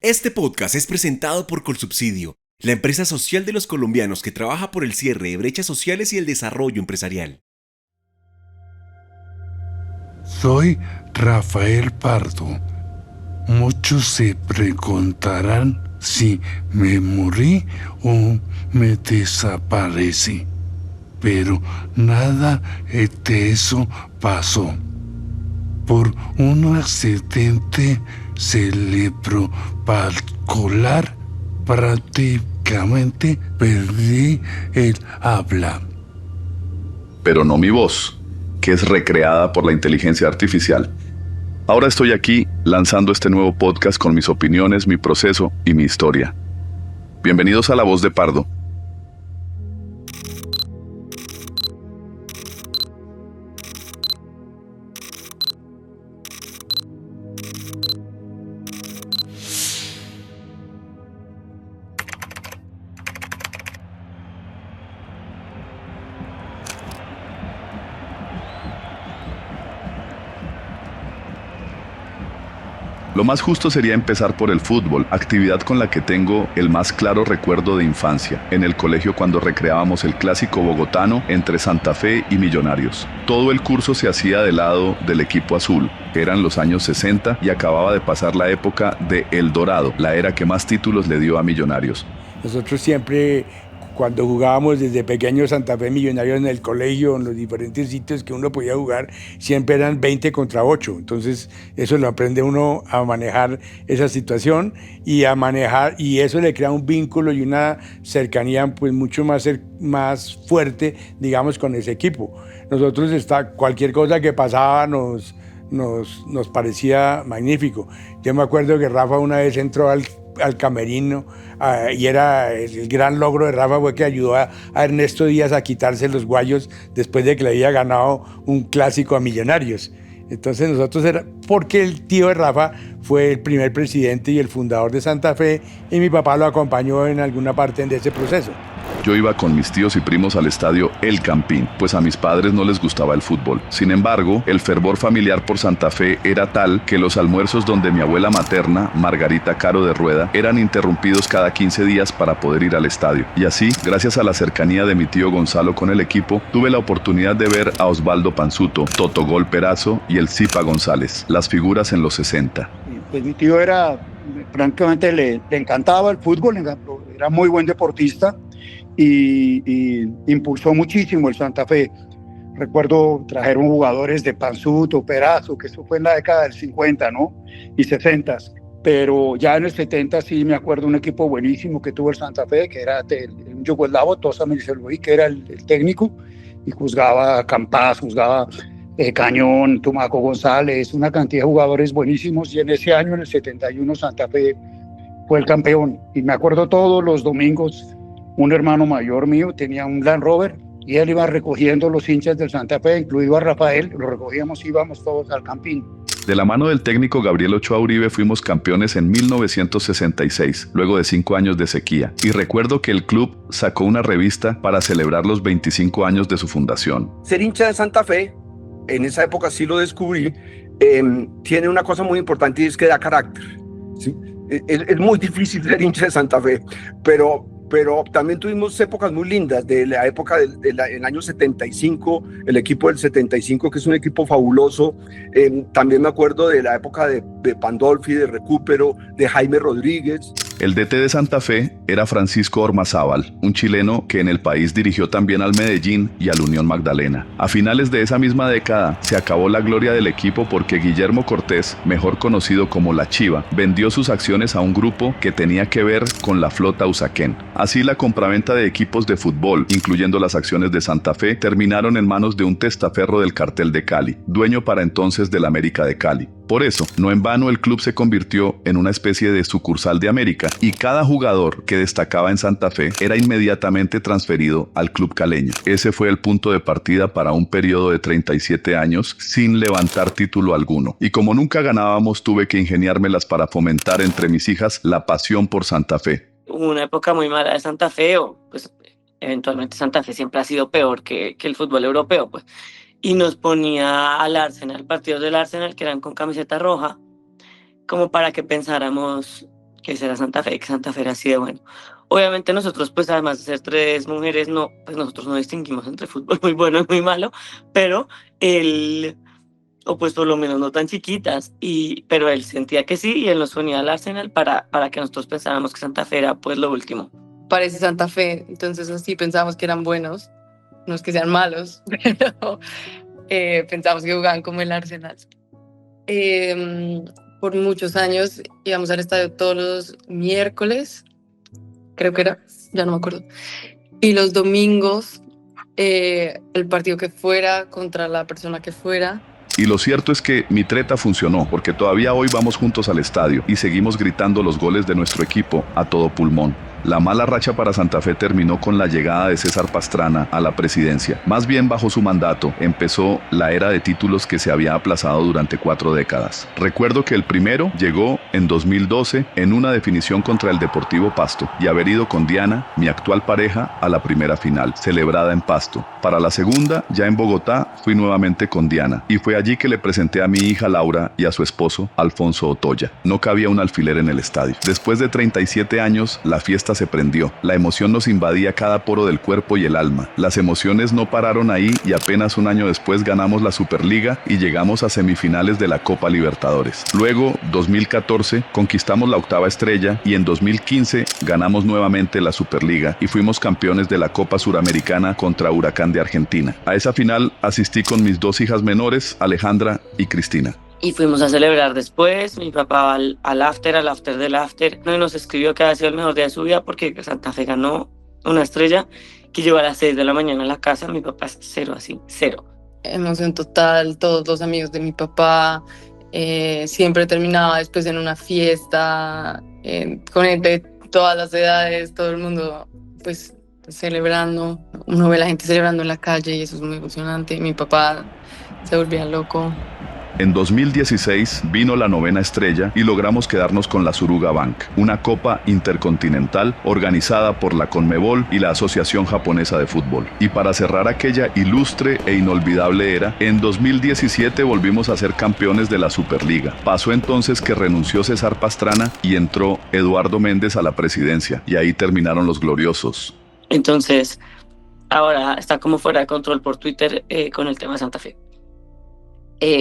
Este podcast es presentado por Colsubsidio, la empresa social de los colombianos que trabaja por el cierre de brechas sociales y el desarrollo empresarial. Soy Rafael Pardo. Muchos se preguntarán si me morí o me desaparecí. Pero nada de eso pasó. Por un accidente cerebrovascular prácticamente perdí el habla. Pero no mi voz, que es recreada por la inteligencia artificial. Ahora estoy aquí lanzando este nuevo podcast con mis opiniones, mi proceso y mi historia. Bienvenidos a La Voz de Pardo. Lo más justo sería empezar por el fútbol, actividad con la que tengo el más claro recuerdo de infancia, en el colegio cuando recreábamos el clásico bogotano entre Santa Fe y Millonarios. Todo el curso se hacía del lado del equipo azul. Eran los años 60 y acababa de pasar la época de El Dorado, la era que más títulos le dio a Millonarios. Nosotros siempre, cuando jugábamos desde pequeños Santa Fe Millonarios en el colegio, en los diferentes sitios que uno podía jugar, siempre eran 20 contra 8. Entonces eso lo aprende uno a manejar esa situación y a manejar, y eso le crea un vínculo y una cercanía pues mucho más fuerte, digamos, con ese equipo. Nosotros cualquier cosa que pasaba nos parecía magnífico. Yo me acuerdo que Rafa una vez entró al camerino y era el gran logro de Rafa fue que ayudó a Ernesto Díaz a quitarse los guayos después de que le había ganado un clásico a Millonarios. Entonces nosotros porque el tío de Rafa fue el primer presidente y el fundador de Santa Fe y mi papá lo acompañó en alguna parte de ese proceso. Yo iba con mis tíos y primos al estadio El Campín, pues a mis padres no les gustaba el fútbol. Sin embargo, el fervor familiar por Santa Fe era tal que los almuerzos donde mi abuela materna, Margarita Caro de Rueda, eran interrumpidos cada 15 días para poder ir al estadio. Y así, gracias a la cercanía de mi tío Gonzalo con el equipo, tuve la oportunidad de ver a Osvaldo Panzuto, Totogol Perazo y el Zipa González, las figuras en los 60. Pues mi tío francamente le encantaba el fútbol, era muy buen deportista. Y impulsó muchísimo el Santa Fe. Recuerdo trajeron jugadores de Panzuto, Perazo, que eso fue en la década del 50, ¿no? Y 60, pero ya en el 70 sí me acuerdo un equipo buenísimo que tuvo el Santa Fe, que era un yugoslavo, Tosa Milicevic, que era el técnico, y juzgaba Campas, juzgaba Cañón, Tumaco González, una cantidad de jugadores buenísimos, y en ese año, en el 71, Santa Fe fue el campeón. Y me acuerdo todos los domingos, un hermano mayor mío tenía un Land Rover y él iba recogiendo los hinchas del Santa Fe, incluido a Rafael, lo recogíamos y íbamos todos al Campín. De la mano del técnico Gabriel Ochoa Uribe fuimos campeones en 1966, luego de 5 años de sequía. Y recuerdo que el club sacó una revista para celebrar los 25 años de su fundación. Ser hincha de Santa Fe, en esa época sí lo descubrí, tiene una cosa muy importante y es que da carácter, ¿sí? Es muy difícil ser hincha de Santa Fe, pero también tuvimos épocas muy lindas, de la época del año 75, el equipo del 75, que es un equipo fabuloso. También me acuerdo de la época de Pandolfi, de Recupero, de Jaime Rodríguez. El DT de Santa Fe era Francisco Ormazábal, un chileno que en el país dirigió también al Medellín y al Unión Magdalena. A finales de esa misma década se acabó la gloria del equipo porque Guillermo Cortés, mejor conocido como La Chiva, vendió sus acciones a un grupo que tenía que ver con la flota Usaquén. Así la compraventa de equipos de fútbol, incluyendo las acciones de Santa Fe, terminaron en manos de un testaferro del cartel de Cali, dueño para entonces del América de Cali. Por eso, no en vano el club se convirtió en una especie de sucursal de América y cada jugador que destacaba en Santa Fe era inmediatamente transferido al club caleño. Ese fue el punto de partida para un periodo de 37 años sin levantar título alguno. Y como nunca ganábamos, tuve que ingeniármelas para fomentar entre mis hijas la pasión por Santa Fe. Hubo una época muy mala de Santa Fe, o pues eventualmente Santa Fe siempre ha sido peor que el fútbol europeo, pues. Y nos ponía al Arsenal, partidos del Arsenal que eran con camiseta roja, como para que pensáramos ese era Santa Fe, que Santa Fe era así de bueno. Obviamente nosotros, pues además de ser 3 mujeres, no, pues nosotros no distinguimos entre fútbol muy bueno y muy malo, pero él, o pues por lo menos no tan chiquitas, pero él sentía que sí y él nos ponía al Arsenal para que nosotros pensáramos que Santa Fe era pues lo último. Parece Santa Fe, entonces así pensábamos que eran buenos, no es que sean malos, pero pensamos que jugaban como el Arsenal. Por muchos años íbamos al estadio todos los miércoles, creo que era, ya no me acuerdo, y los domingos el partido que fuera contra la persona que fuera. Y lo cierto es que mi treta funcionó, porque todavía hoy vamos juntos al estadio y seguimos gritando los goles de nuestro equipo a todo pulmón. La mala racha para Santa Fe terminó con la llegada de César Pastrana a la presidencia. Más bien bajo su mandato empezó la era de títulos que se había aplazado durante 4 décadas. Recuerdo que el primero llegó en 2012 en una definición contra el Deportivo Pasto y haber ido con Diana, mi actual pareja, a la primera final, celebrada en Pasto. Para la segunda, ya en Bogotá, fui nuevamente con Diana y fue allí que le presenté a mi hija Laura y a su esposo, Alfonso Otoya. No cabía un alfiler en el estadio. Después de 37 años, la fiesta se prendió. La emoción nos invadía cada poro del cuerpo y el alma. Las emociones no pararon ahí y apenas un año después ganamos la Superliga y llegamos a semifinales de la Copa Libertadores. Luego, 2014, conquistamos la 8ª estrella y en 2015 ganamos nuevamente la Superliga y fuimos campeones de la Copa Suramericana contra Huracán de Argentina. A esa final asistí con mis 2 hijas menores, Alejandra y Cristina. Y fuimos a celebrar después, mi papá al after del after, y nos escribió que había sido el mejor día de su vida porque Santa Fe ganó una estrella, que llegó a las 6 de la mañana a la casa. Mi papá es cero. Emoción total, todos los amigos de mi papá, siempre terminaba después en una fiesta, con gente de todas las edades, todo el mundo pues celebrando. Uno ve a la gente celebrando en la calle y eso es muy emocionante. Mi papá se volvía loco. En 2016 vino la 9ª estrella y logramos quedarnos con la Suruga Bank, una copa intercontinental organizada por la Conmebol y la Asociación Japonesa de Fútbol. Y para cerrar aquella ilustre e inolvidable era, en 2017 volvimos a ser campeones de la Superliga. Pasó entonces que renunció César Pastrana y entró Eduardo Méndez a la presidencia, y ahí terminaron los gloriosos. Entonces, ahora está como fuera de control por Twitter con el tema de Santa Fe.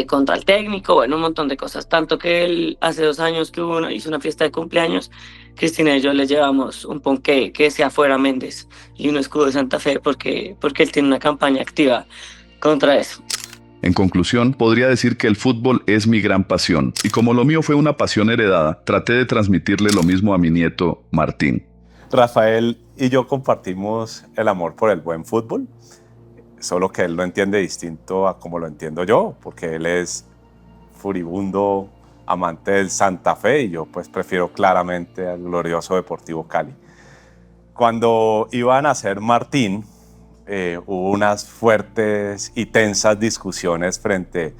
Contra el técnico, bueno, un montón de cosas. Tanto que él, hace 2 años que hizo una fiesta de cumpleaños, Cristina y yo le llevamos un ponqué que sea fuera Méndez y un escudo de Santa Fe porque él tiene una campaña activa contra eso. En conclusión, podría decir que el fútbol es mi gran pasión, y como lo mío fue una pasión heredada, traté de transmitirle lo mismo a mi nieto Martín. Rafael y yo compartimos el amor por el buen fútbol, solo que él lo entiende distinto a como lo entiendo yo, porque él es furibundo amante del Santa Fe y yo pues prefiero claramente al glorioso Deportivo Cali. Cuando iba a nacer Martín, hubo unas fuertes y tensas discusiones frente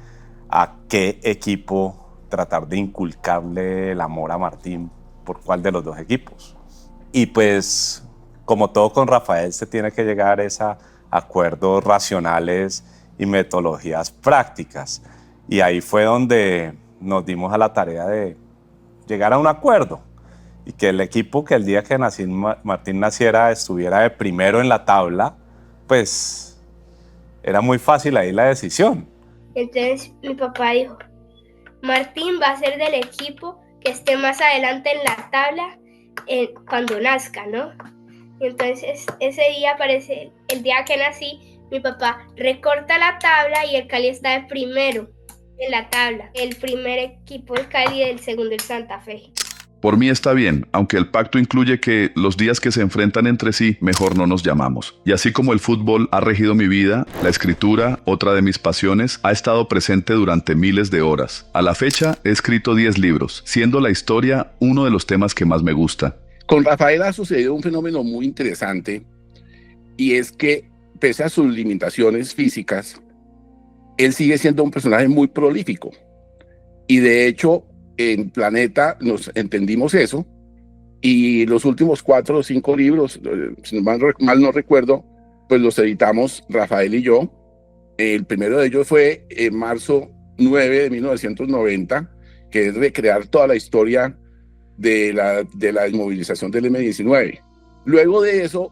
a qué equipo tratar de inculcarle el amor a Martín, por cuál de los 2 equipos. Y pues, como todo con Rafael, se tiene que llegar a acuerdos racionales y metodologías prácticas. Y ahí fue donde nos dimos a la tarea de llegar a un acuerdo y que el equipo que el día que Martín naciera estuviera de primero en la tabla, pues era muy fácil ahí la decisión. Entonces mi papá dijo, Martín va a ser del equipo que esté más adelante en la tabla cuando nazca, ¿no? Entonces ese día aparece, el día que nací, mi papá recorta la tabla y el Cali está de primero en la tabla. El primer equipo el Cali y el segundo el Santa Fe. Por mí está bien, aunque el pacto incluye que los días que se enfrentan entre sí, mejor no nos llamamos. Y así como el fútbol ha regido mi vida, la escritura, otra de mis pasiones, ha estado presente durante miles de horas. A la fecha he escrito 10 libros, siendo la historia uno de los temas que más me gusta. Con Rafael ha sucedido un fenómeno muy interesante, y es que, pese a sus limitaciones físicas, él sigue siendo un personaje muy prolífico. Y de hecho, en Planeta nos entendimos eso, y los últimos 4 o 5 libros, si mal no recuerdo, pues los editamos Rafael y yo. El primero de ellos fue en marzo 9 de 1990, que es recrear toda la historia de la desmovilización del M-19. Luego de eso,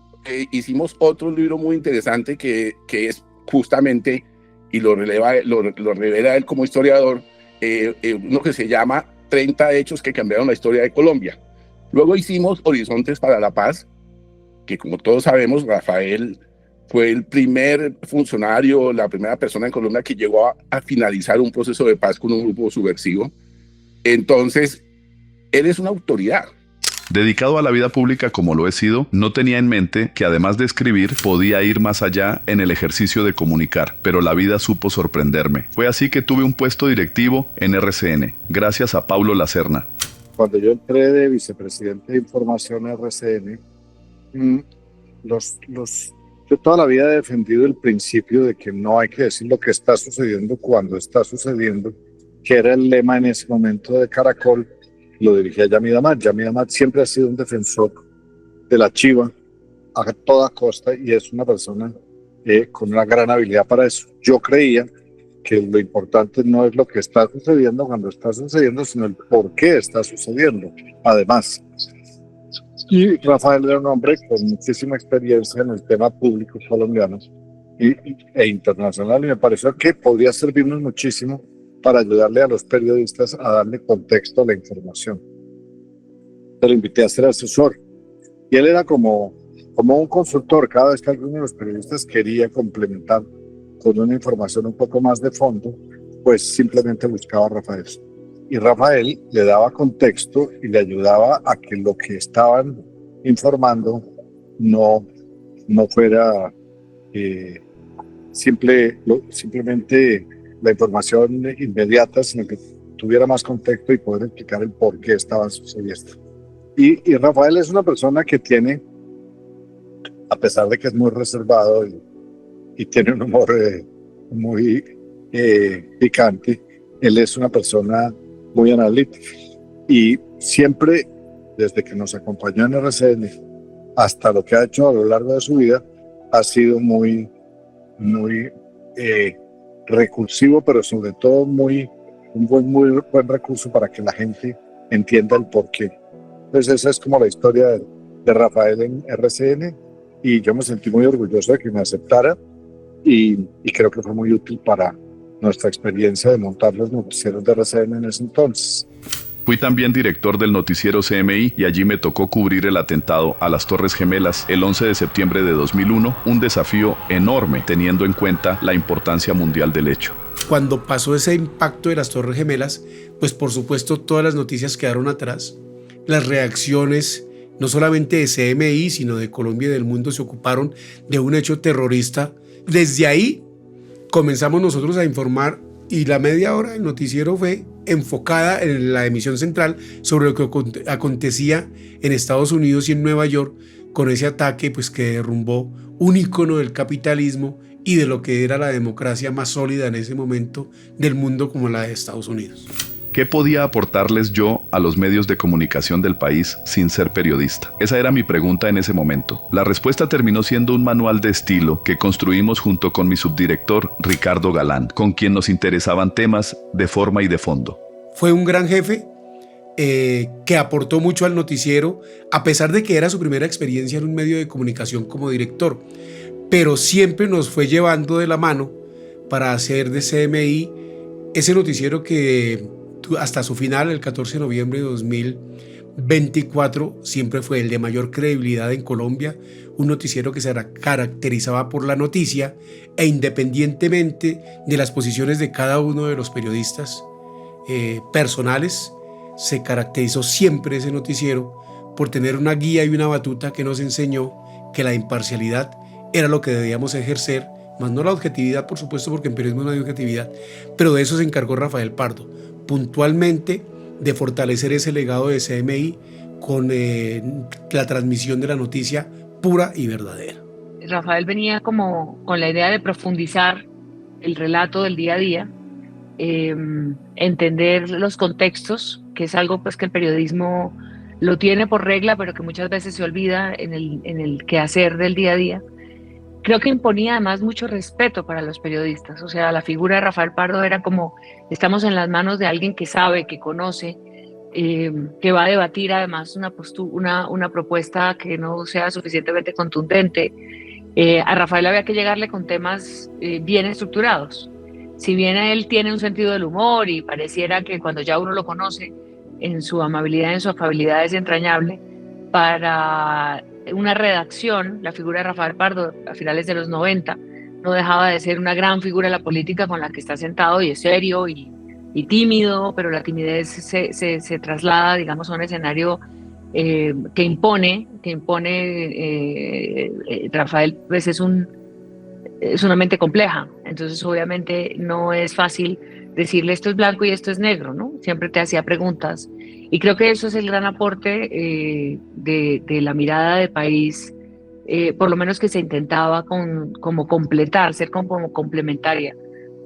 hicimos otro libro muy interesante que es justamente, y lo revela él como historiador, uno que se llama 30 hechos que cambiaron la historia de Colombia. Luego hicimos Horizontes para la Paz, que como todos sabemos, Rafael fue el primer funcionario, la primera persona en Colombia que llegó a finalizar un proceso de paz con un grupo subversivo. Entonces, él es una autoridad. Dedicado a la vida pública como lo he sido, no tenía en mente que además de escribir, podía ir más allá en el ejercicio de comunicar, pero la vida supo sorprenderme. Fue así que tuve un puesto directivo en RCN, gracias a Paulo Lacerna. Cuando yo entré de vicepresidente de información en RCN, yo toda la vida he defendido el principio de que no hay que decir lo que está sucediendo cuando está sucediendo, que era el lema en ese momento de Caracol. Lo dirigía Yamid Amad. Yamid Amad siempre ha sido un defensor de la chiva a toda costa y es una persona con una gran habilidad para eso. Yo creía que lo importante no es lo que está sucediendo cuando está sucediendo, sino el por qué está sucediendo, además. Y Rafael era un hombre con muchísima experiencia en el tema público colombiano e internacional, y me pareció que podría servirnos muchísimo para ayudarle a los periodistas a darle contexto a la información. Te lo invité a ser asesor. Y él era como un consultor. Cada vez que alguno de los periodistas quería complementar con una información un poco más de fondo, pues simplemente buscaba a Rafael. Y Rafael le daba contexto y le ayudaba a que lo que estaban informando no fuera simplemente la información inmediata, sino que tuviera más contexto y poder explicar el por qué estaba sucediendo. Y Rafael es una persona que tiene, a pesar de que es muy reservado y tiene un humor muy picante, él es una persona muy analítica. Y siempre, desde que nos acompañó en RCN hasta lo que ha hecho a lo largo de su vida, ha sido muy recursivo, pero sobre todo muy buen recurso para que la gente entienda el porqué. Entonces esa es como la historia de Rafael en RCN, y yo me sentí muy orgulloso de que me aceptara y creo que fue muy útil para nuestra experiencia de montar los noticieros de RCN en ese entonces. Fui también director del noticiero CMI y allí me tocó cubrir el atentado a las Torres Gemelas el 11 de septiembre de 2001, un desafío enorme teniendo en cuenta la importancia mundial del hecho. Cuando pasó ese impacto de las Torres Gemelas, pues por supuesto todas las noticias quedaron atrás. Las reacciones, no solamente de CMI, sino de Colombia y del mundo, se ocuparon de un hecho terrorista. Desde ahí comenzamos nosotros a informar, y la media hora del noticiero fue enfocada en la emisión central sobre lo que acontecía en Estados Unidos y en Nueva York con ese ataque pues, que derrumbó un ícono del capitalismo y de lo que era la democracia más sólida en ese momento del mundo, como la de Estados Unidos. ¿Qué podía aportarles yo a los medios de comunicación del país sin ser periodista? Esa era mi pregunta en ese momento. La respuesta terminó siendo un manual de estilo que construimos junto con mi subdirector Ricardo Galán, con quien nos interesaban temas de forma y de fondo. Fue un gran jefe que aportó mucho al noticiero, a pesar de que era su primera experiencia en un medio de comunicación como director, pero siempre nos fue llevando de la mano para hacer de CMI ese noticiero que hasta su final, el 14 de noviembre de 2024, siempre fue el de mayor credibilidad en Colombia, un noticiero que se caracterizaba por la noticia e independientemente de las posiciones de cada uno de los periodistas personales, se caracterizó siempre ese noticiero por tener una guía y una batuta que nos enseñó que la imparcialidad era lo que debíamos ejercer, más no la objetividad, por supuesto, porque en periodismo no hay objetividad, pero de eso se encargó Rafael Pardo, puntualmente de fortalecer ese legado de CMI con la transmisión de la noticia pura y verdadera. Rafael venía como con la idea de profundizar el relato del día a día, entender los contextos, que es algo pues que el periodismo lo tiene por regla, pero que muchas veces se olvida en el quehacer del día a día. Creo que imponía además mucho respeto para los periodistas. O sea, la figura de Rafael Pardo era como, estamos en las manos de alguien que sabe, que conoce, que va a debatir además una propuesta que no sea suficientemente contundente. A Rafael había que llegarle con temas bien estructurados. Si bien él tiene un sentido del humor y pareciera que cuando ya uno lo conoce, en su amabilidad, en su afabilidad es entrañable, para una redacción, la figura de Rafael Pardo a finales de los 90 no dejaba de ser una gran figura de la política con la que está sentado y es serio y tímido, pero la timidez se traslada, digamos, a un escenario que impone Rafael, pues es una mente compleja, entonces obviamente no es fácil decirle esto es blanco y esto es negro, ¿no? Siempre te hacía preguntas y creo que eso es el gran aporte de la mirada de país, por lo menos que se intentaba como completar, ser como complementaria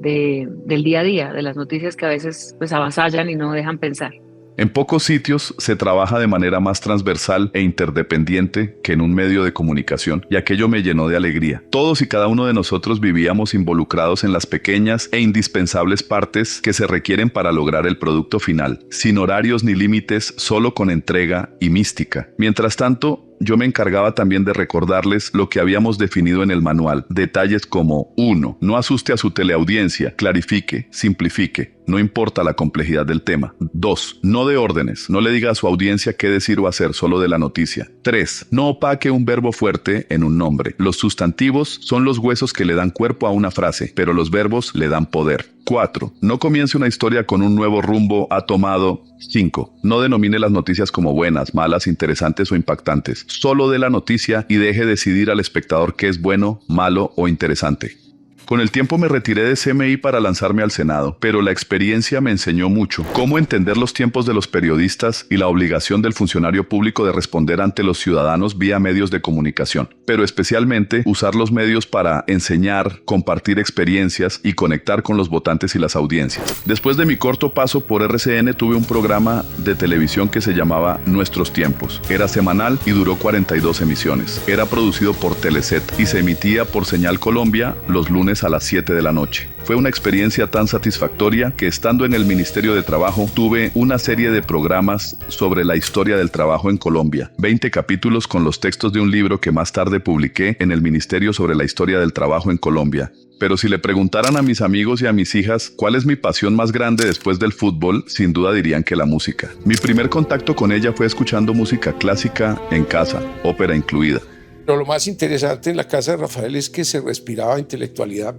del día a día, de las noticias que a veces pues avasallan y no dejan pensar. En pocos sitios se trabaja de manera más transversal e interdependiente que en un medio de comunicación, y aquello me llenó de alegría. Todos y cada uno de nosotros vivíamos involucrados en las pequeñas e indispensables partes que se requieren para lograr el producto final, sin horarios ni límites, solo con entrega y mística. Mientras tanto, yo me encargaba también de recordarles lo que habíamos definido en el manual. Detalles como 1. No asuste a su teleaudiencia, clarifique, simplifique, no importa la complejidad del tema. 2. No dé órdenes, no le diga a su audiencia qué decir o hacer, solo de la noticia. 3. No opaque un verbo fuerte en un nombre. Los sustantivos son los huesos que le dan cuerpo a una frase, pero los verbos le dan poder. 4. No comience una historia con un nuevo rumbo ha tomado. 5. No denomine las noticias como buenas, malas, interesantes o impactantes. Solo dé la noticia y deje decidir al espectador qué es bueno, malo o interesante. Con el tiempo me retiré de CMI para lanzarme al Senado, pero la experiencia me enseñó mucho. Cómo entender los tiempos de los periodistas y la obligación del funcionario público de responder ante los ciudadanos vía medios de comunicación, pero especialmente usar los medios para enseñar, compartir experiencias y conectar con los votantes y las audiencias. Después de mi corto paso por RCN tuve un programa de televisión que se llamaba Nuestros Tiempos. Era semanal y duró 42 emisiones. Era producido por Teleset y se emitía por Señal Colombia los lunes a las 7 de la noche. Fue una experiencia tan satisfactoria que estando en el Ministerio de Trabajo tuve una serie de programas sobre la historia del trabajo en Colombia, 20 capítulos con los textos de un libro que más tarde publiqué en el Ministerio sobre la historia del trabajo en Colombia. Pero si le preguntaran a mis amigos y a mis hijas cuál es mi pasión más grande después del fútbol, sin duda dirían que la música. Mi primer contacto con ella fue escuchando música clásica en casa, ópera incluida. Pero lo más interesante en la casa de Rafael es que se respiraba intelectualidad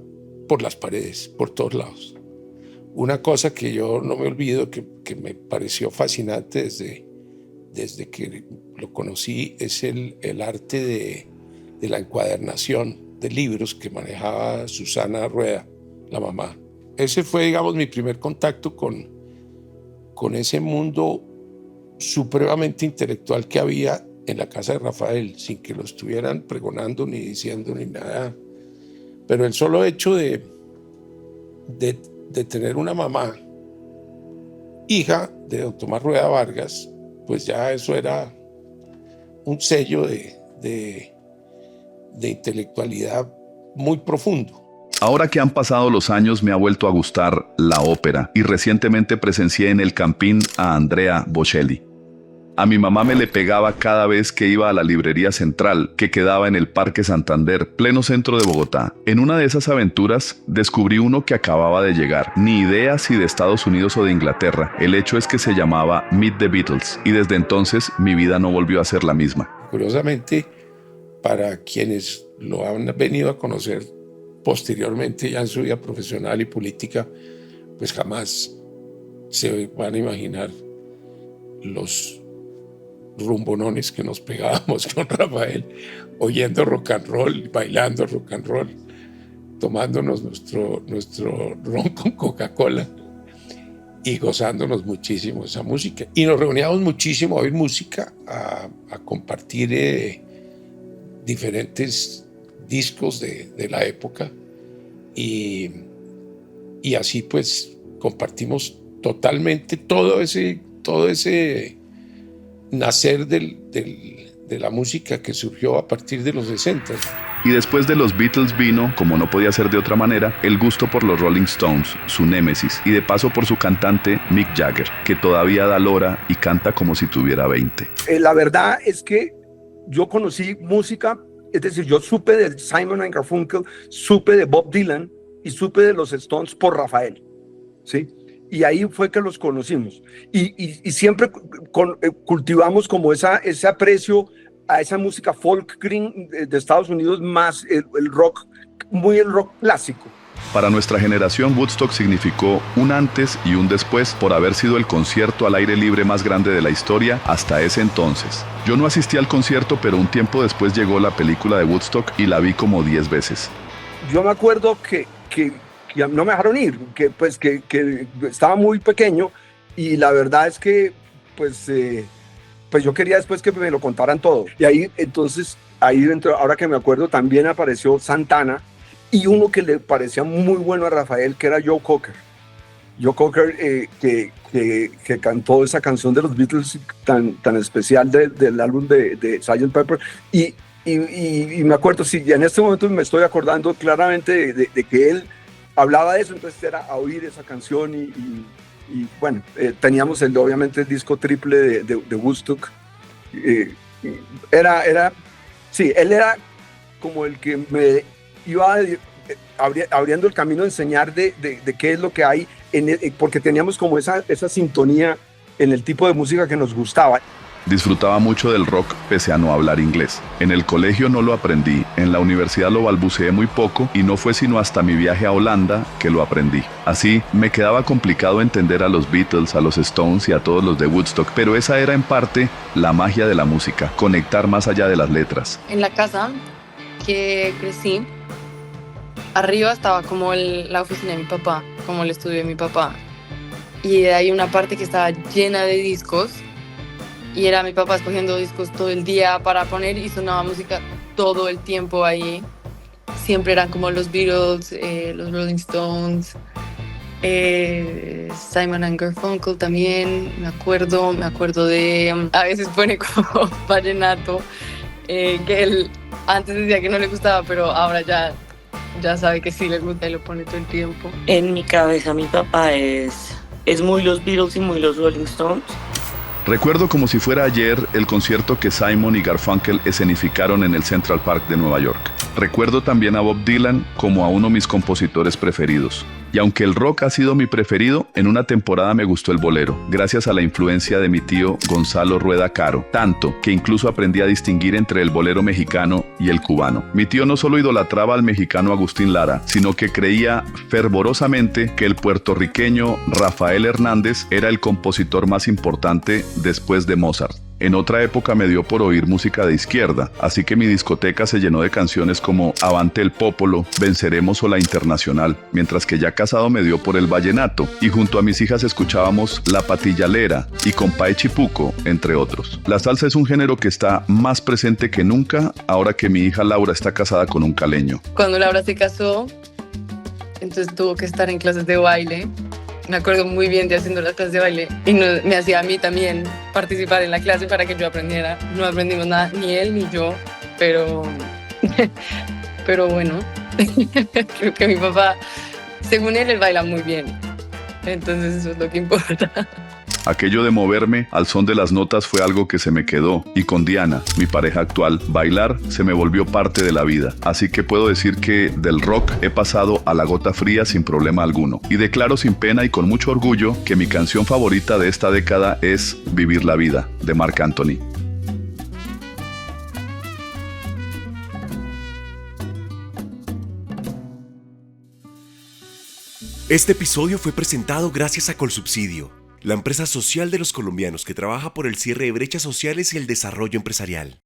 por las paredes, por todos lados. Una cosa que yo no me olvido, que me pareció fascinante desde que lo conocí, es el arte de la encuadernación de libros que manejaba Susana Rueda, la mamá. Ese fue, digamos, mi primer contacto con ese mundo supremamente intelectual que había en la casa de Rafael, sin que lo estuvieran pregonando ni diciendo ni nada. Pero el solo hecho de tener una mamá, hija de don Tomás Rueda Vargas, pues ya eso era un sello de intelectualidad muy profundo. Ahora que han pasado los años me ha vuelto a gustar la ópera y recientemente presencié en el Campín a Andrea Bocelli. A mi mamá me le pegaba cada vez que iba a la librería central, que quedaba en el Parque Santander, pleno centro de Bogotá. En una de esas aventuras descubrí uno que acababa de llegar. Ni idea si de Estados Unidos o de Inglaterra. El hecho es que se llamaba Meet the Beatles y desde entonces mi vida no volvió a ser la misma. Curiosamente, para quienes lo han venido a conocer posteriormente ya en su vida profesional y política, pues jamás se van a imaginar los rumbonones que nos pegábamos con Rafael, oyendo rock and roll, bailando rock and roll, tomándonos nuestro ron con Coca-Cola y gozándonos muchísimo esa música. Y nos reuníamos muchísimo a oír música, a compartir diferentes discos de la época y así pues compartimos totalmente todo ese nacer de la música que surgió a partir de los 60. Y después de los Beatles vino, como no podía ser de otra manera, el gusto por los Rolling Stones, su némesis, y de paso por su cantante Mick Jagger, que todavía da lora y canta como si tuviera 20. La verdad es que yo conocí música, es decir, yo supe de Simon & Garfunkel, supe de Bob Dylan y supe de los Stones por Rafael, ¿sí? Y ahí fue que los conocimos. Y siempre cultivamos como ese aprecio a esa música folk green de Estados Unidos, más el rock, muy el rock clásico. Para nuestra generación, Woodstock significó un antes y un después por haber sido el concierto al aire libre más grande de la historia hasta ese entonces. Yo no asistí al concierto, pero un tiempo después llegó la película de Woodstock y la vi como 10 veces. Yo me acuerdo que no me dejaron ir, que estaba muy pequeño, y la verdad es que pues yo quería después que me lo contaran todo. Y ahí dentro, ahora que me acuerdo, también apareció Santana y uno que le parecía muy bueno a Rafael, que era Joe Cocker. Joe Cocker, que cantó esa canción de los Beatles tan especial del álbum de Sgt. Pepper. Y me acuerdo, sí, en este momento me estoy acordando claramente de que él hablaba de eso, entonces era a oír esa canción y bueno, teníamos obviamente el disco triple de Woodstock. Sí, él era como el que me iba abriendo el camino a enseñar de qué es lo que hay, porque teníamos como esa sintonía en el tipo de música que nos gustaba. Disfrutaba mucho del rock pese a no hablar inglés. En el colegio no lo aprendí, en la universidad lo balbuceé muy poco y no fue sino hasta mi viaje a Holanda que lo aprendí. Así, me quedaba complicado entender a los Beatles, a los Stones y a todos los de Woodstock, pero esa era en parte la magia de la música, conectar más allá de las letras. En la casa que crecí, arriba estaba como la oficina de mi papá, como el estudio de mi papá. Y hay una parte que estaba llena de discos. Y era mi papá escogiendo discos todo el día para poner y sonaba música todo el tiempo ahí. Siempre eran como los Beatles, los Rolling Stones, Simon & Garfunkel también. Me acuerdo de... A veces pone como vallenato, que él antes decía que no le gustaba, pero ahora ya sabe que sí le gusta y lo pone todo el tiempo. En mi cabeza mi papá es muy los Beatles y muy los Rolling Stones. Recuerdo como si fuera ayer el concierto que Simon y Garfunkel escenificaron en el Central Park de Nueva York. Recuerdo también a Bob Dylan como a uno de mis compositores preferidos. Y aunque el rock ha sido mi preferido, en una temporada me gustó el bolero, gracias a la influencia de mi tío Gonzalo Rueda Caro, tanto que incluso aprendí a distinguir entre el bolero mexicano y el cubano. Mi tío no solo idolatraba al mexicano Agustín Lara, sino que creía fervorosamente que el puertorriqueño Rafael Hernández era el compositor más importante después de Mozart. En otra época me dio por oír música de izquierda, así que mi discoteca se llenó de canciones como Avante el Popolo, Venceremos o La Internacional, mientras que ya casado me dio por el vallenato, y junto a mis hijas escuchábamos La Patillalera y Compay Chipuco, entre otros. La salsa es un género que está más presente que nunca ahora que mi hija Laura está casada con un caleño. Cuando Laura se casó, entonces tuvo que estar en clases de baile. Me acuerdo muy bien de haciendo las clases de baile y me hacía a mí también participar en la clase para que yo aprendiera. No aprendimos nada, ni él ni yo, pero bueno, creo que mi papá, según él baila muy bien. Entonces eso es lo que importa. Aquello de moverme al son de las notas fue algo que se me quedó, y con Diana, mi pareja actual, bailar se me volvió parte de la vida. Así que puedo decir que del rock he pasado a la gota fría sin problema alguno. Y declaro sin pena y con mucho orgullo que mi canción favorita de esta década es Vivir la Vida, de Marc Anthony. Este episodio fue presentado gracias a Colsubsidio, la empresa social de los colombianos que trabaja por el cierre de brechas sociales y el desarrollo empresarial.